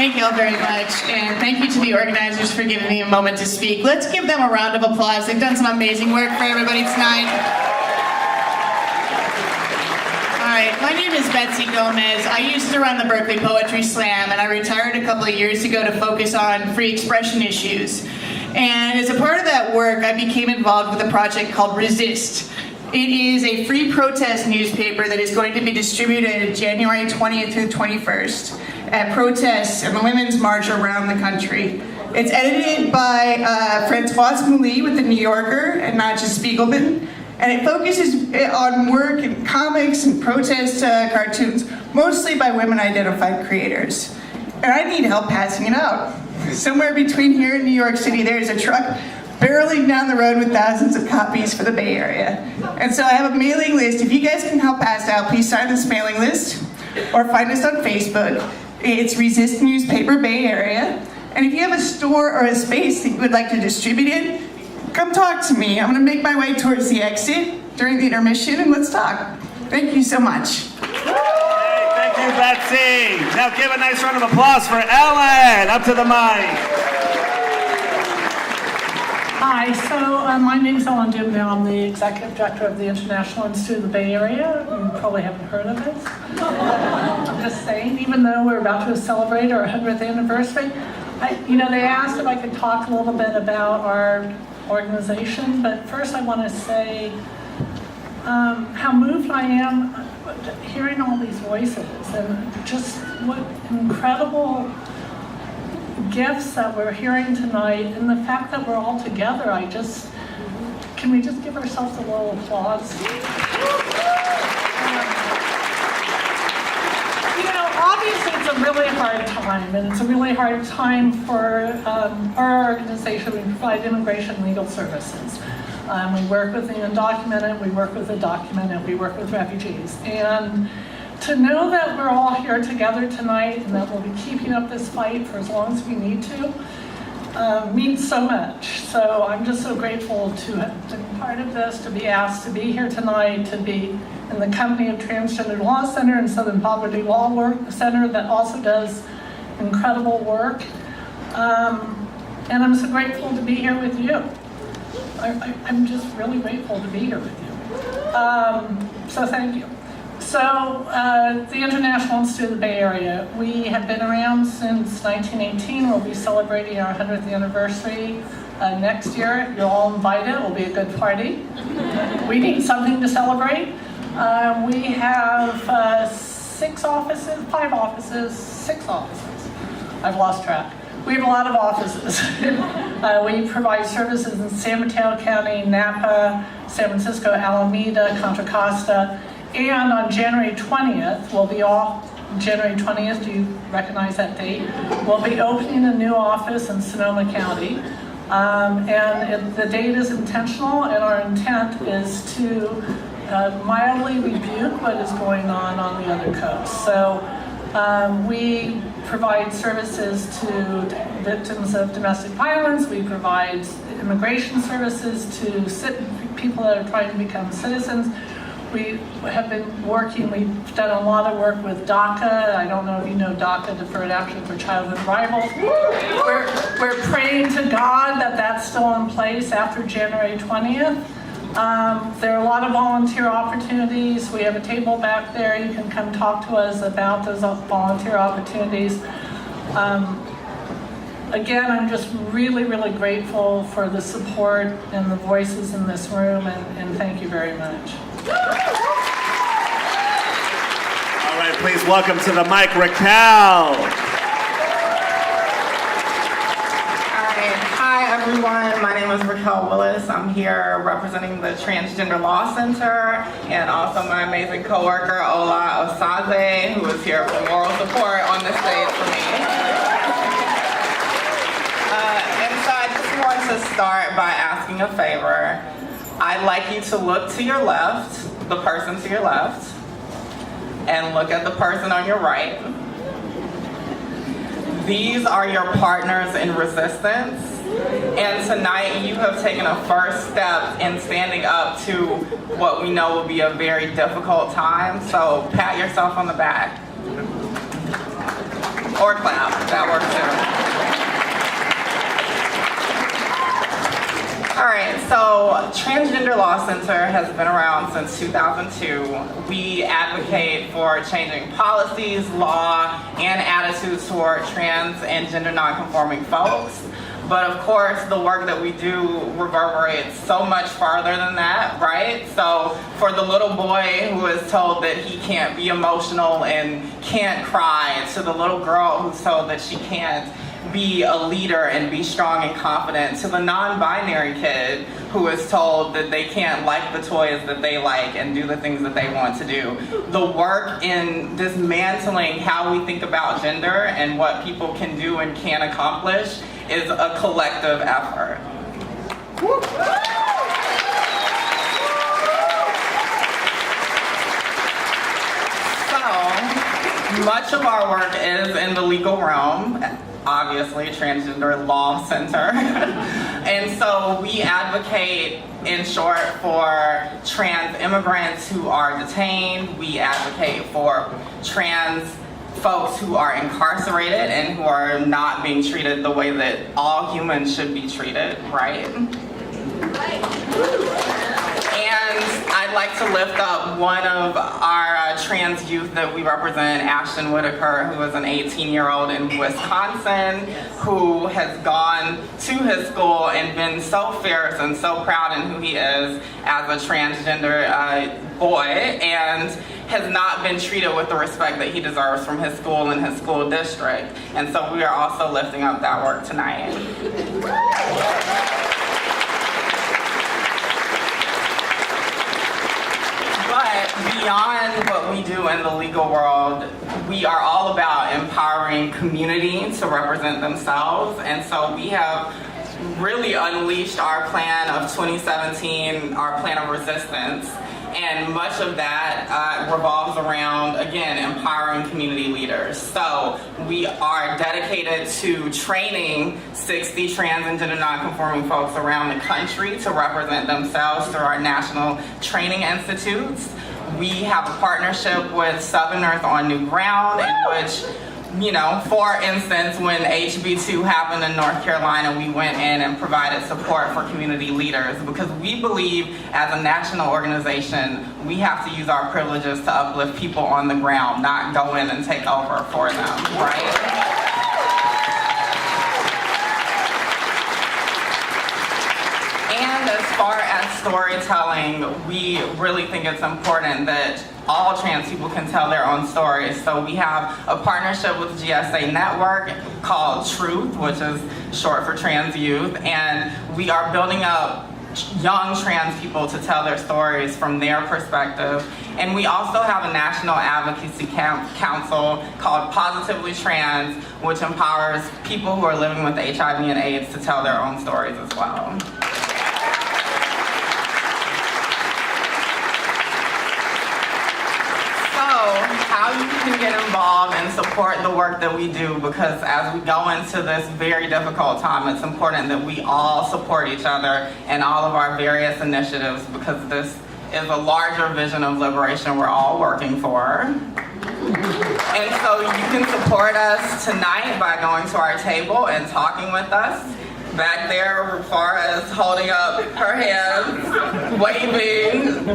Thank you all very much, and thank you to the organizers for giving me a moment to speak. Let's give them a round of applause. They've done some amazing work for everybody tonight. All right, my name is Betsy Gomez. I used to run the Berkeley Poetry Slam, and I retired a couple of years ago to focus on free expression issues. And as a part of that work, I became involved with a project called Resist. It is a free protest newspaper that is going to be distributed January 20th through 21st at protests and the Women's March around the country. It's edited by Françoise Mouly with The New Yorker and Nadja Spiegelman, and it focuses on work in comics and protest cartoons, mostly by women-identified creators. And I need help passing it out. Somewhere between here and New York City, there's a truck barreling down the road with thousands of copies for the Bay Area. And so I have a mailing list. If you guys can help pass out, please sign this mailing list or find us on Facebook. It's Resist Newspaper Bay Area. And if you have a store or a space that you would like to distribute it, come talk to me. I'm gonna make my way towards the exit during the intermission and let's talk. Thank you so much. Hey, thank you, Betsy. Now give a nice round of applause for Ellen. Up to the mic. Hi, so my name is Ellen Dubnow. I'm the Executive Director of the International Institute of the Bay Area. You probably haven't heard of it. I'm just saying, even though we're about to celebrate our 100th anniversary, they asked if I could talk a little bit about our organization, but first I want to say how moved I am hearing all these voices and just what incredible gifts that we're hearing tonight, and the fact that we're all together. Can we just give ourselves a little applause? Obviously it's a really hard time, and it's a really hard time for our organization. We provide immigration legal services. We work with the undocumented, we work with the documented, we work with refugees. And to know that we're all here together tonight and that we'll be keeping up this fight for as long as we need to means so much. So I'm just so grateful to have been part of this, to be asked to be here tonight, to be in the company of Transgender Law Center and Southern Poverty Law Center that also does incredible work. And I'm so grateful to be here with you. I'm just really grateful to be here with you. So thank you. So, the International Institute of the Bay Area, we have been around since 1918. We'll be celebrating our 100th anniversary next year. You're all invited. It will be a good party. We need something to celebrate. We have 5 offices, 6 offices. I've lost track. We have a lot of offices. We provide services in San Mateo County, Napa, San Francisco, Alameda, Contra Costa. And on January 20th, January 20th, do you recognize that date? We'll be opening a new office in Sonoma County. The date is intentional, and our intent is to mildly rebuke what is going on the other coast. So we provide services to victims of domestic violence. We provide immigration services to people that are trying to become citizens. We have been working, we've done a lot of work with DACA. I don't know if you know DACA, Deferred Action for Childhood Arrivals. We're praying to God that that's still in place after January 20th. There are a lot of volunteer opportunities. We have a table back there. You can come talk to us about those volunteer opportunities. Again, I'm just really, really grateful for the support and the voices in this room, and thank you very much. All right, please welcome to the mic, Raquel. Hi everyone, my name is Raquel Willis. I'm here representing the Transgender Law Center and also my amazing coworker Ola Osaze, who is here for moral support on the stage for me. And so I just want to start by asking a favor. I'd like you to look to your left, the person to your left, and look at the person on your right. These are your partners in resistance, and tonight you have taken a first step in standing up to what we know will be a very difficult time, so pat yourself on the back. Or clap, that works too. All right, so Transgender Law Center has been around since 2002. We advocate for changing policies, law, and attitudes toward trans and gender nonconforming folks. But of course, the work that we do reverberates so much farther than that, right? So for the little boy who is told that he can't be emotional and can't cry, to the little girl who's told that she can't be a leader and be strong and confident, to the non-binary kid who is told that they can't like the toys that they like and do the things that they want to do. The work in dismantling how we think about gender and what people can do and can accomplish is a collective effort. So, much of our work is in the legal realm. Obviously, Transgender Law Center. And so we advocate, in short, for trans immigrants who are detained. We advocate for trans folks who are incarcerated and who are not being treated the way that all humans should be treated, right? And I'd like to lift up one of our trans youth that we represent, Ashton Whitaker, who is an 18-year-old in Wisconsin, who has gone to his school and been so fierce and so proud in who he is as a transgender boy, and has not been treated with the respect that he deserves from his school and his school district. And so we are also lifting up that work tonight. But beyond what we do in the legal world, we are all about empowering community to represent themselves. And so we have really unleashed our plan of 2017, our plan of resistance. And much of that revolves around, again, empowering community leaders. So we are dedicated to training 60 trans and gender nonconforming folks around the country to represent themselves through our national training institutes. We have a partnership with Southern Earth on New Ground, in which, you know, for instance, when HB2 happened in North Carolina, we went in and provided support for community leaders, because we believe as a national organization, we have to use our privileges to uplift people on the ground, not go in and take over for them, right? And as far as storytelling, we really think it's important that all trans people can tell their own stories. So we have a partnership with GSA Network called Truth, which is short for Trans Youth, and we are building up young trans people to tell their stories from their perspective. And we also have a national advocacy council called Positively Trans, which empowers people who are living with HIV and AIDS to tell their own stories as well. How you can get involved and support the work that we do, because as we go into this very difficult time, it's important that we all support each other and all of our various initiatives, because this is a larger vision of liberation we're all working for. And so you can support us tonight by going to our table and talking with us. Back there, Farah is holding up her hands, waving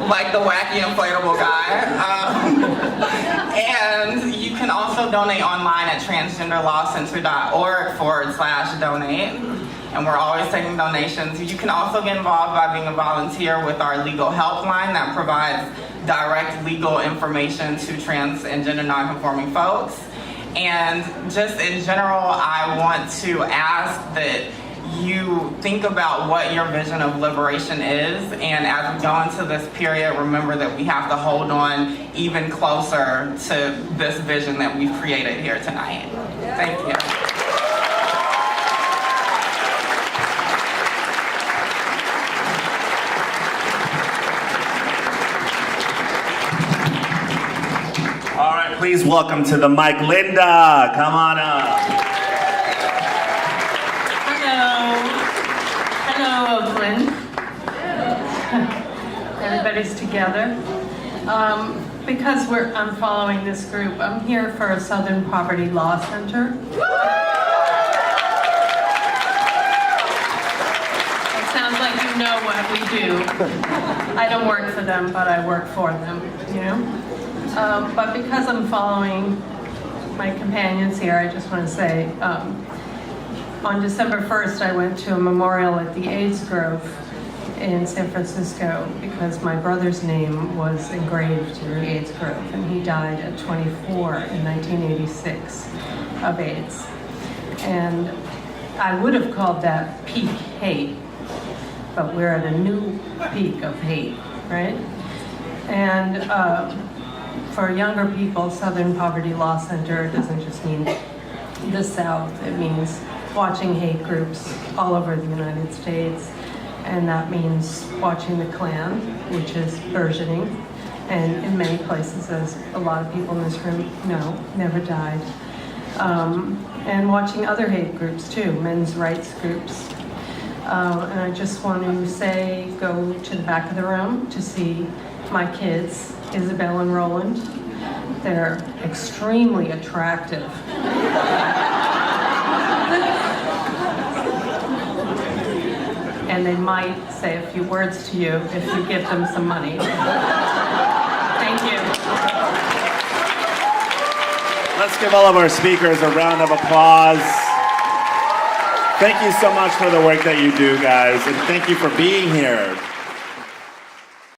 like the wacky inflatable guy. And you can also donate online at transgenderlawcenter.org/donate. And we're always taking donations. You can also get involved by being a volunteer with our legal helpline that provides direct legal information to trans and gender nonconforming folks. And just in general, I want to ask that you think about what your vision of liberation is, and as we go into this period, remember that we have to hold on even closer to this vision that we've created here tonight. Thank you. All right, please welcome to the mic, Linda. Come on up. Hello, Oakland. Everybody's together. because I'm following this group, I'm here for Southern Poverty Law Center. It sounds like you know what we do. I don't work for them, but I work for them, you know? But because I'm following my companions here, I just want to say, on December 1st, I went to a memorial at the AIDS Grove in San Francisco because my brother's name was engraved in the AIDS Grove, and he died at 24 in 1986 of AIDS. And I would have called that peak hate, but we're at a new peak of hate, right? And for younger people, Southern Poverty Law Center doesn't just mean the South, it means watching hate groups all over the United States. And that means watching the Klan, which is burgeoning, and in many places, as a lot of people in this room know, never died. And watching other hate groups too, men's rights groups. And I just want to say, go to the back of the room to see my kids, Isabel and Roland. They're extremely attractive. And they might say a few words to you if you give them some money. Thank you. Let's give all of our speakers a round of applause. Thank you so much for the work that you do, guys, and thank you for being here.